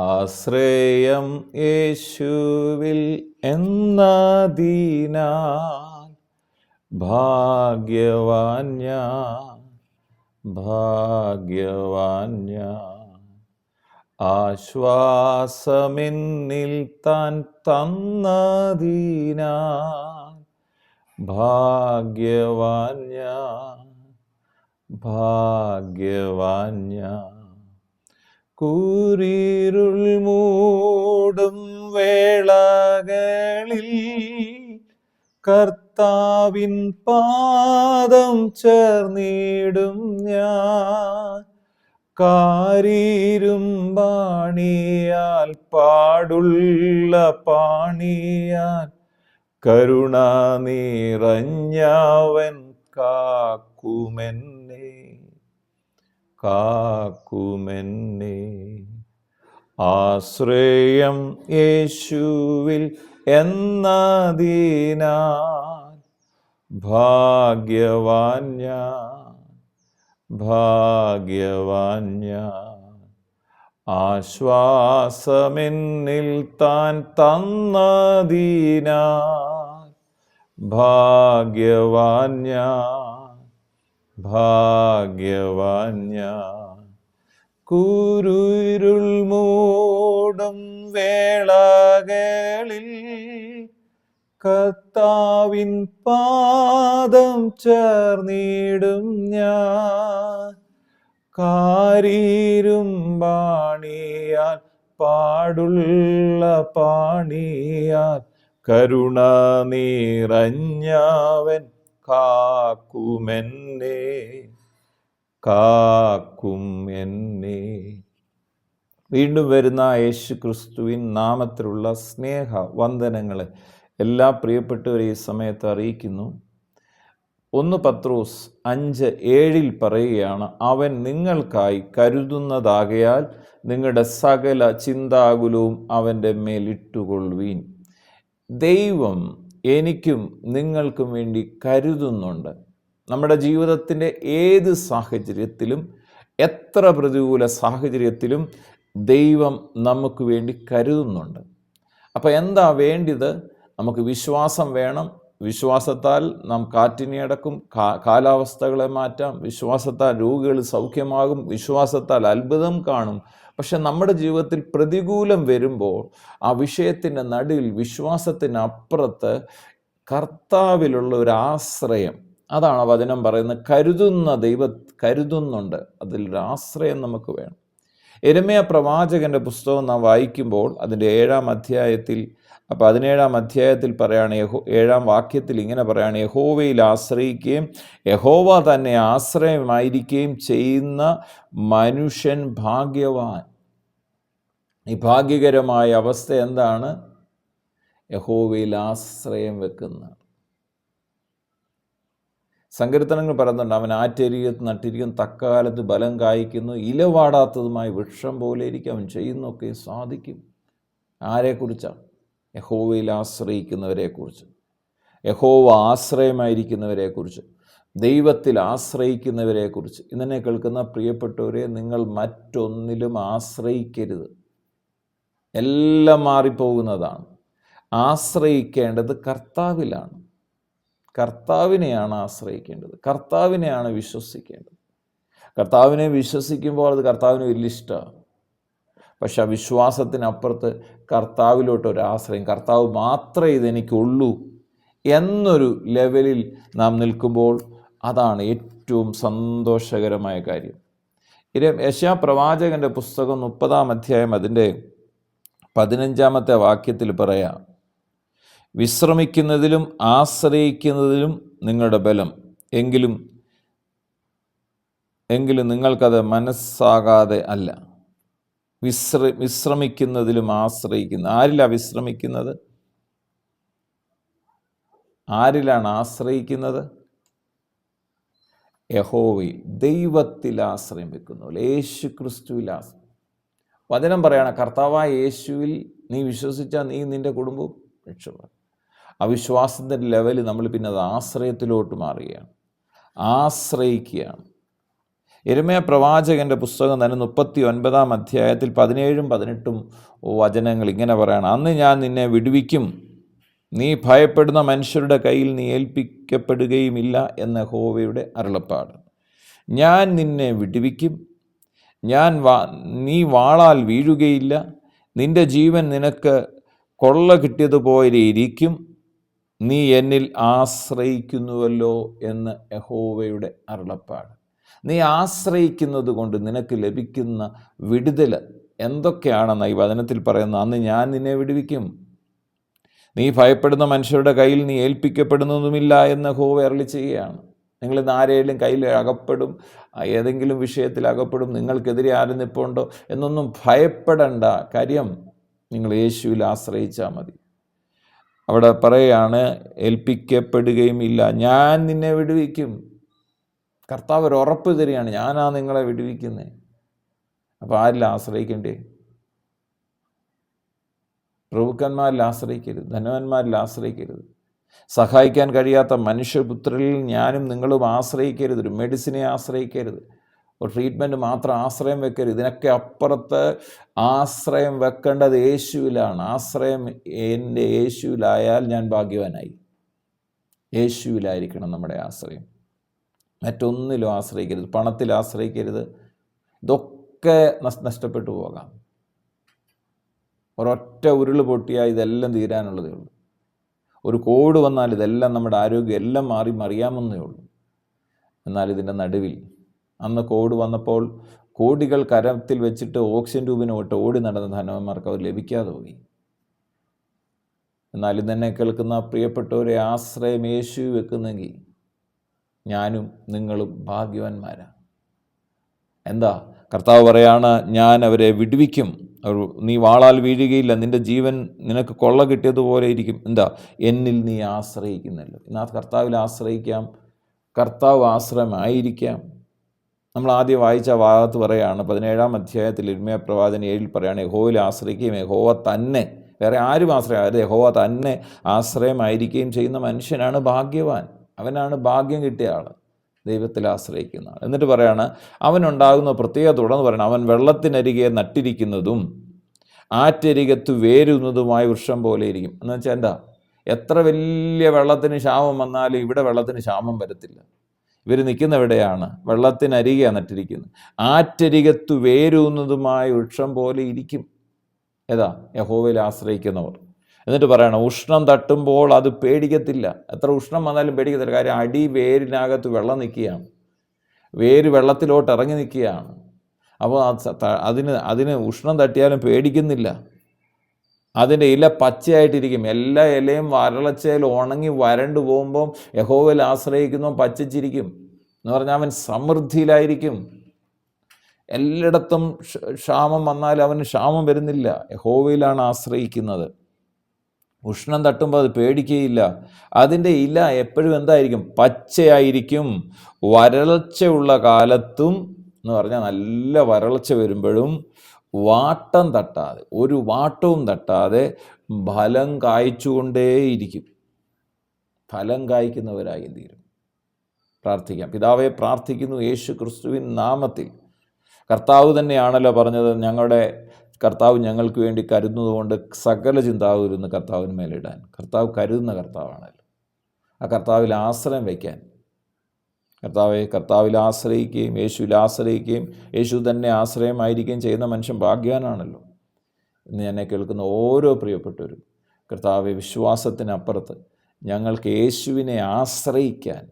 ആശ്രയം യേശുവിൽ എന്നതിനാൽ ഭാഗ്യവാൻ ഞാൻ, ഭാഗ്യവാൻ ഞാൻ. ആശ്വാസമെന്നിൽ താൻ തന്നതിനാൽ ഭാഗ്യവാൻ ഞാൻ, ഭാഗ്യവാൻ ഞാൻ. കൂരിരുൾ മൂടും വേളകളിൽ കർത്താവിൻ പാദം ചേർന്നിടും ഞാൻ. കാരിരുമ്പാണിയാൽ പാടുള്ള പാണിയാൽ കരുണ നിറഞ്ഞവൻ കാക്കുമെന്നെ, കാക്കുമെന്നെ. ആശ്രയം യേശുവിൽ എന്നതിനാൽ ഭാഗ്യവാൻ ഞാൻ, ഭാഗ്യവാൻ ഞാൻ. ആശ്വാസമെന്നിൽ താൻ തന്നതിനാൽ ഭാഗ്യവാൻ ഞാൻ, ഭാഗ്യവാൻ ഞാൻ. കൂരിരുൾ മൂടും വേളകളിൽ കർത്താവിൻ പാദം ചേർന്നിടും ഞാൻ. കാരിരുമ്പാണിയാൽ പാടുള്ള പാണിയാൽ കരുണ നിറഞ്ഞവൻ കാക്കുമെന്നെ, കാക്കും എന്നെ. വീണ്ടും വരുന്ന യേശു ക്രിസ്തുവിൻ നാമത്തിലുള്ള സ്നേഹ വന്ദനങ്ങളെ എല്ലാ പ്രിയപ്പെട്ടവരെ ഈ സമയത്ത് അറിയിക്കുന്നു. 1 പത്രോസ് 5:7 പറയുകയാണ്, അവൻ നിങ്ങൾക്കായി കരുതുന്നതാകയാൽ നിങ്ങളുടെ സകല ചിന്താകുലവും അവൻ്റെ മേലിട്ടുകൊള്ളുവീൻ. ദൈവം എനിക്കും നിങ്ങൾക്കും വേണ്ടി കരുതുന്നുണ്ട്. നമ്മുടെ ജീവിതത്തിൻ്റെ ഏത് സാഹചര്യത്തിലും, എത്ര പ്രതികൂല സാഹചര്യത്തിലും ദൈവം നമുക്ക് വേണ്ടി കരുതുന്നുണ്ട്. അപ്പോൾ എന്താ വേണ്ടത്? നമുക്ക് വിശ്വാസം വേണം. വിശ്വാസത്താൽ നാം കാറ്റിനെ അടക്കും, കാലാവസ്ഥകളെ മാറ്റാം. വിശ്വാസത്താൽ രോഗികൾ സൗഖ്യമാകും, വിശ്വാസത്താൽ അത്ഭുതം കാണും. പക്ഷെ നമ്മുടെ ജീവിതത്തിൽ പ്രതികൂലം വരുമ്പോൾ ആ വിഷയത്തിൻ്റെ നടുവിൽ വിശ്വാസത്തിനപ്പുറത്ത് കർത്താവിലുള്ള ഒരു ആശ്രയം, അതാണ് വചനം പറയുന്നത്. കരുതുന്ന കരുതുന്നുണ്ട്, അതിലൊരു ആശ്രയം നമുക്ക് വേണം. യെരമ്യാ പ്രവാചകന്റെ പുസ്തകം നാം വായിക്കുമ്പോൾ അതിൻ്റെ 7-ാം അധ്യായത്തിൽ 17-ാം അധ്യായത്തിൽ പറയാണ്, 7-ാം വാക്യത്തിൽ ഇങ്ങനെ പറയാണ്, യഹോവയിൽ ആശ്രയിക്കുകയും യഹോവ തന്നെ ആശ്രയമായിരിക്കുകയും ചെയ്യുന്ന മനുഷ്യൻ ഭാഗ്യവാൻ. ഈ ഭാഗ്യകരമായ അവസ്ഥ എന്താണ്? യഹോവയിൽ ആശ്രയം വെക്കുന്ന. സങ്കീർത്തനങ്ങൾ പറയുന്നുണ്ട്, അവൻ ആറ്റരികത്ത് നട്ടിരിക്കും, തക്കകാലത്ത് ബലം കായ്ക്കുന്നു, ഇലവാടാത്തതുമായ വൃക്ഷം പോലെ ഇരിക്കും, അവൻ ചെയ്യുന്നതൊക്കെ സാധിക്കും. ആരെക്കുറിച്ചാണ്? യഹോവയിൽ ആശ്രയിക്കുന്നവരെക്കുറിച്ച്, യഹോവ ആശ്രയമായിരിക്കുന്നവരെക്കുറിച്ച്, ദൈവത്തിൽ ആശ്രയിക്കുന്നവരെക്കുറിച്ച്. ഇന്നെ കേൾക്കുന്ന പ്രിയപ്പെട്ടവരെ, നിങ്ങൾ മറ്റൊന്നിലും ആശ്രയിക്കരുത്. എല്ലാം മാറിപ്പോകുന്നതാണ്. ആശ്രയിക്കേണ്ടത് കർത്താവിലാണ്. കർത്താവിനെയാണ് ആശ്രയിക്കേണ്ടത്, കർത്താവിനെയാണ് വിശ്വസിക്കേണ്ടത്. കർത്താവിനെ വിശ്വസിക്കുമ്പോൾ അത് കർത്താവിന് വലിയ ഇഷ്ടമാണ്. പക്ഷെ ആ വിശ്വാസത്തിനപ്പുറത്ത് കർത്താവിലോട്ടൊരാശ്രയം, കർത്താവ് മാത്രമേ ഇതെനിക്കുള്ളൂ എന്നൊരു ലെവലിൽ നാം നിൽക്കുമ്പോൾ അതാണ് ഏറ്റവും സന്തോഷകരമായ കാര്യം. യെശയ്യാ പ്രവാചകന്റെ പുസ്തകം 30-ാം അധ്യായം അതിൻ്റെ 15-ാമത്തെ വാക്യത്തിൽ പറയാം, വിശ്രമിക്കുന്നതിലും ആശ്രയിക്കുന്നതിലും നിങ്ങളുടെ ബലം, എങ്കിലും നിങ്ങൾക്കത് മനസ്സാകാതെ അല്ല. വിശ്രമിക്കുന്നതിലും ആശ്രയിക്കുന്ന. ആരിലാണ് വിശ്രമിക്കുന്നത്? ആരിലാണ് ആശ്രയിക്കുന്നത്? യഹോവയിൽ, ദൈവത്തിൽ ആശ്രയം വെക്കുന്നു, യേശു ക്രിസ്തുവിൽ ആശ്രയം. വചനം പറയാണ്, കർത്താവായ യേശുവിൽ നീ വിശ്വസിച്ചാൽ നീ നിൻ്റെ കുടുംബവും രക്ഷപ്പെടും. ആ വിശ്വാസത്തിൻ്റെ ലെവൽ നമ്മൾ പിന്നെ അത് ആശ്രയത്തിലോട്ട് മാറുകയാണ്, ആശ്രയിക്കുകയാണ്. യിരെമ്യാ പ്രവാചകൻ്റെ പുസ്തകം തന്നെ 39-ാം അധ്യായത്തിൽ 17-18 വചനങ്ങൾ ഇങ്ങനെ പറയാണ്: അന്ന് ഞാൻ നിന്നെ വിടുവിക്കും, നീ ഭയപ്പെടുന്ന മനുഷ്യരുടെ കയ്യിൽ നീ ഏൽപ്പിക്കപ്പെടുകയുമില്ല എന്ന് യഹോവയുടെ അരുളപ്പാട്. ഞാൻ നിന്നെ വിടുവിക്കും, നീ വാളാൽ വീഴുകയില്ല, നിന്റെ ജീവൻ നിനക്ക് കൊള്ള കിട്ടിയതുപോലെ ഇരിക്കും, നീ എന്നിൽ ആശ്രയിക്കുന്നുവല്ലോ എന്ന് യഹോവയുടെ അരുളപ്പാട്. നീ ആശ്രയിക്കുന്നത് കൊണ്ട് നിനക്ക് ലഭിക്കുന്ന വിടുതൽ എന്തൊക്കെയാണെന്ന് ഈ വചനത്തിൽ പറയുന്നത്. അന്ന് ഞാൻ നിന്നെ വിടുവിക്കും, നീ ഭയപ്പെടുന്ന മനുഷ്യരുടെ കയ്യിൽ നീ ഏൽപ്പിക്കപ്പെടുന്നതുമില്ല എന്ന് യഹോവ അരുളി ചെയ്യുകയാണ്. നിങ്ങൾ ഇന്ന് ആരെങ്കിലും കയ്യിൽ അകപ്പെടും, ഏതെങ്കിലും വിഷയത്തിൽ അകപ്പെടും, നിങ്ങൾക്കെതിരെ ആരും നിൽപ്പുണ്ടോ എന്നൊന്നും ഭയപ്പെടേണ്ട. കാര്യം നിങ്ങൾ യേശുവിൽ ആശ്രയിച്ചാൽ മതി. അവിടെ പറയുകയാണ്, ഏൽപ്പിക്കപ്പെടുകയും ഇല്ല, ഞാൻ നിന്നെ വിടുവിക്കും. കർത്താവ് ഒരു ഉറപ്പ് തരികയാണ്, ഞാനാ നിങ്ങളെ വിടുവിക്കുന്നത്. അപ്പോൾ ആരിൽ ആശ്രയിക്കണ്ടേ? പ്രഭുക്കന്മാരിൽ ആശ്രയിക്കരുത്, ധനവാന്മാരിൽ ആശ്രയിക്കരുത്, സഹായിക്കാൻ കഴിയാത്ത മനുഷ്യപുത്രരിൽ ഞാനും നിങ്ങളും ആശ്രയിക്കരുത്. ഒരു മെഡിസിനെ ആശ്രയിക്കരുത്, ഒരു ട്രീറ്റ്മെൻറ്റ് മാത്രം ആശ്രയം വെക്കരുത്. ഇതിനൊക്കെ അപ്പുറത്ത് ആശ്രയം വെക്കേണ്ടത് യേശുവിലാണ്. ആശ്രയം എൻ്റെ യേശുവിലായാൽ ഞാൻ ഭാഗ്യവാനായി. യേശുവിലായിരിക്കണം നമ്മുടെ ആശ്രയം, മറ്റൊന്നിലും ആശ്രയിക്കരുത്. പണത്തിൽ ആശ്രയിക്കരുത്. ഇതൊക്കെ നഷ്ടപ്പെട്ടു പോകാം. ഒരൊറ്റ ഉരുൾ പൊട്ടിയാൽ ഇതെല്ലാം തീരാനുള്ളതേ ഉള്ളൂ. ഒരു കോവിഡ് വന്നാൽ ഇതെല്ലാം, നമ്മുടെ ആരോഗ്യം എല്ലാം മറിയാമെന്നേ ഉള്ളൂ. എന്നാൽ ഇതിൻ്റെ നടുവിൽ അന്ന് കോവിഡ് വന്നപ്പോൾ കോടികൾ കരത്തിൽ വെച്ചിട്ട് ഓക്സിജൻ ട്യൂബിന് വിട്ട് ഓടി നടന്ന ധനവന്മാർക്ക് അവർ ലഭിക്കാതെ പോയി. എന്നാൽ ഇതെന്നെ കേൾക്കുന്ന പ്രിയപ്പെട്ടവരെ, ആശ്രയം യേശു വെക്കുന്നെങ്കിൽ ഞാനും നിങ്ങളും ഭാഗ്യവാന്മാരാണ്. എന്താ കർത്താവ് പറയാണ്, ഞാൻ അവരെ വിടുവിക്കും, നീ വാളാൽ വീഴുകയില്ല, നിന്റെ ജീവൻ നിനക്ക് കൊള്ള കിട്ടിയതുപോലെ ഇരിക്കും. എന്താ? എന്നിൽ നീ ആശ്രയിക്കുന്നല്ലോ. എന്നാൽ കർത്താവിൽ ആശ്രയിക്കാം, കർത്താവ് ആശ്രയമായിരിക്കാം. നമ്മൾ ആദ്യം വായിച്ച ഭാഗത്ത് പറയുകയാണ്, 17-ാം അധ്യായത്തിൽ യിരെമ്യാ പ്രവാചകൻ 7 പറയുകയാണ്, യഹോവയിൽ ആശ്രയിക്കുകയും യഹോവ തന്നെ, വേറെ ആരും ആശ്രയം, യഹോവ തന്നെ ആശ്രയമായിരിക്കുകയും ചെയ്യുന്ന മനുഷ്യനാണ് ഭാഗ്യവാൻ. അവനാണ് ഭാഗ്യം കിട്ടിയ ആൾ, ദൈവത്തിൽ ആശ്രയിക്കുന്ന ആൾ. എന്നിട്ട് പറയാണ്, അവനുണ്ടാകുന്ന പ്രത്യേകത തുടർന്ന് പറയണം, അവൻ വെള്ളത്തിനരികെ നട്ടിരിക്കുന്നതും ആറ്റരികത്ത് വേരുന്നതുമായ വൃക്ഷം പോലെ ഇരിക്കും. എന്ന് വെച്ചാൽ എന്താ? എത്ര വലിയ വെള്ളത്തിന് ക്ഷാമം വന്നാലും ഇവിടെ വെള്ളത്തിന് ക്ഷാമം വരത്തില്ല. ഇവർ നിൽക്കുന്ന എവിടെയാണ്? വെള്ളത്തിനരികെയാണ് നട്ടിരിക്കുന്നത്. ആറ്റരികത്ത് വേരുന്നതുമായ വൃക്ഷം പോലെ ഇരിക്കും. ഏതാ? യഹോവയിൽ ആശ്രയിക്കുന്നവർ. എന്നിട്ട് പറയണം, ഉഷ്ണം തട്ടുമ്പോൾ അത് പേടിക്കത്തില്ല. എത്ര ഉഷ്ണം വന്നാലും പേടിക്കത്തില്ല. കാര്യം വേരിനകത്ത് വെള്ളം നിൽക്കുകയാണ്, വേര് വെള്ളത്തിലോട്ട് ഇറങ്ങി നിൽക്കുകയാണ്. അപ്പോൾ അതിന് ഉഷ്ണം തട്ടിയാലും പേടിക്കുന്നില്ല. അതിൻ്റെ ഇല പച്ചയായിട്ടിരിക്കും. എല്ലാ ഇലയും വരൾച്ചയിൽ ഉണങ്ങി വരണ്ടു പോകുമ്പം യഹോവയിൽ ആശ്രയിക്കുന്നവൻ പച്ചച്ചിരിക്കും. എന്ന് പറഞ്ഞാൽ അവൻ സമൃദ്ധിയിലായിരിക്കും. എല്ലായിടത്തും ക്ഷാമം വന്നാലും അവന് ക്ഷാമം വരുന്നില്ല. യഹോവയിലാണ് ആശ്രയിക്കുന്നത്. ഉഷ്ണം തട്ടുമ്പോൾ അത് പേടിക്കുകയില്ല. അതിൻ്റെ ഇല എപ്പോഴും എന്തായിരിക്കും? പച്ചയായിരിക്കും. വരൾച്ചയുള്ള കാലത്തും, എന്ന് പറഞ്ഞാൽ നല്ല വരൾച്ച വരുമ്പോഴും വാട്ടം തട്ടാതെ, ഒരു വാട്ടവും തട്ടാതെ ഫലം കായ്ച്ചുകൊണ്ടേയിരിക്കും. ഫലം കായ്ക്കുന്നവരായി തീരും. പ്രാർത്ഥിക്കാം. പിതാവെ, പ്രാർത്ഥിക്കുന്നു യേശു ക്രിസ്തുവിൻ നാമത്തിൽ. കർത്താവ് തന്നെയാണല്ലോ പറഞ്ഞത്, ഞങ്ങളുടെ കർത്താവ് ഞങ്ങൾക്ക് വേണ്ടി കരുതുന്നതുകൊണ്ട് സകല ചിന്താകുരുന്ന് കർത്താവിന് മേലിടാൻ. കർത്താവ് കരുതുന്ന കർത്താവാണല്ലോ. ആ കർത്താവിൽ ആശ്രയം വയ്ക്കാൻ, കർത്താവിൽ ആശ്രയിക്കുകയും യേശുവിൽ ആശ്രയിക്കുകയും യേശു തന്നെ ആശ്രയമായിരിക്കുകയും ചെയ്യുന്ന മനുഷ്യൻ ഭാഗ്യവാനാണല്ലോ. ഇന്ന് എന്നെ കേൾക്കുന്ന ഓരോ പ്രിയപ്പെട്ടവരും, കർത്താവെ, വിശ്വാസത്തിനപ്പുറത്ത് ഞങ്ങൾക്ക് യേശുവിനെ ആശ്രയിക്കാൻ,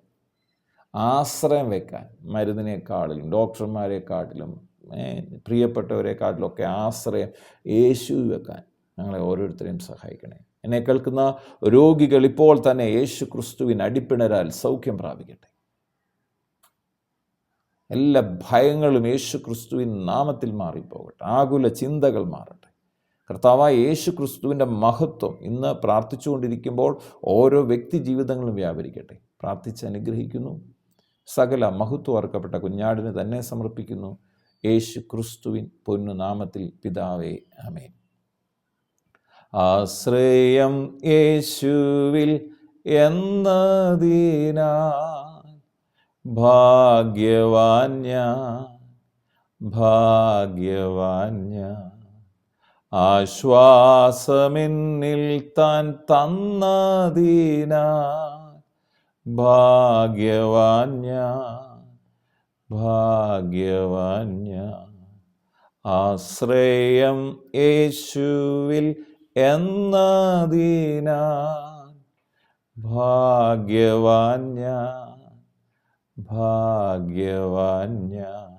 ആശ്രയം വെക്കാൻ, മരുന്നിനെക്കാട്ടിലും ഡോക്ടർമാരെക്കാട്ടിലും പ്രിയപ്പെട്ടവരെക്കാട്ടിലൊക്കെ ആശ്രയം യേശു വെക്കാൻ ഞങ്ങളെ ഓരോരുത്തരെയും സഹായിക്കണേ. എന്നെ കേൾക്കുന്ന രോഗികൾ ഇപ്പോൾ തന്നെ യേശു ക്രിസ്തുവിൻ അടിപ്പിണരാൽ സൗഖ്യം പ്രാപിക്കട്ടെ. എല്ലാ ഭയങ്ങളും യേശു ക്രിസ്തുവിൻ നാമത്തിൽ മാറിപ്പോകട്ടെ. ആകുല ചിന്തകൾ മാറട്ടെ. കർത്താവായ യേശു ക്രിസ്തുവിൻ്റെ മഹത്വം ഇന്ന് പ്രാർത്ഥിച്ചുകൊണ്ടിരിക്കുമ്പോൾ ഓരോ വ്യക്തി ജീവിതങ്ങളും വ്യാപരിക്കട്ടെ. പ്രാർത്ഥിച്ച് അനുഗ്രഹിക്കുന്നു. സകല മഹത്വം അർക്കപ്പെട്ട കുഞ്ഞാടിന് തന്നെ സമർപ്പിക്കുന്നു. യേശു ക്രിസ്തുവിൻ പൊന്നു നാമത്തിൽ പിതാവേ, ആമേൻ. ആശ്രയം യേശുവിൽ എന്നതിനാൽ ഭാഗ്യവാൻ ഞാൻ, ഭാഗ്യവാൻ ഞാൻ. ആശ്വാസമെന്നിൽ താൻ തന്നതിനാൽ ഭാഗ്യവാൻ ഞാൻ, ഭാഗ്യവാൻ ഞാൻ. ആശ്രയം യേശുവിൽ എന്നതിനാൽ ഭാഗ്യവാൻ ഞാൻ, ഭാഗ്യവാൻ ഞാൻ.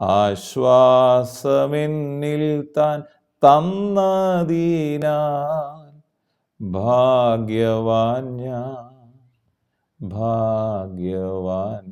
ആശ്വാസമെന്നിൽ താൻ തന്നതിനാൽ ഭാഗ്യവാൻ ഞാൻ, ഭാഗ്യവാൻ.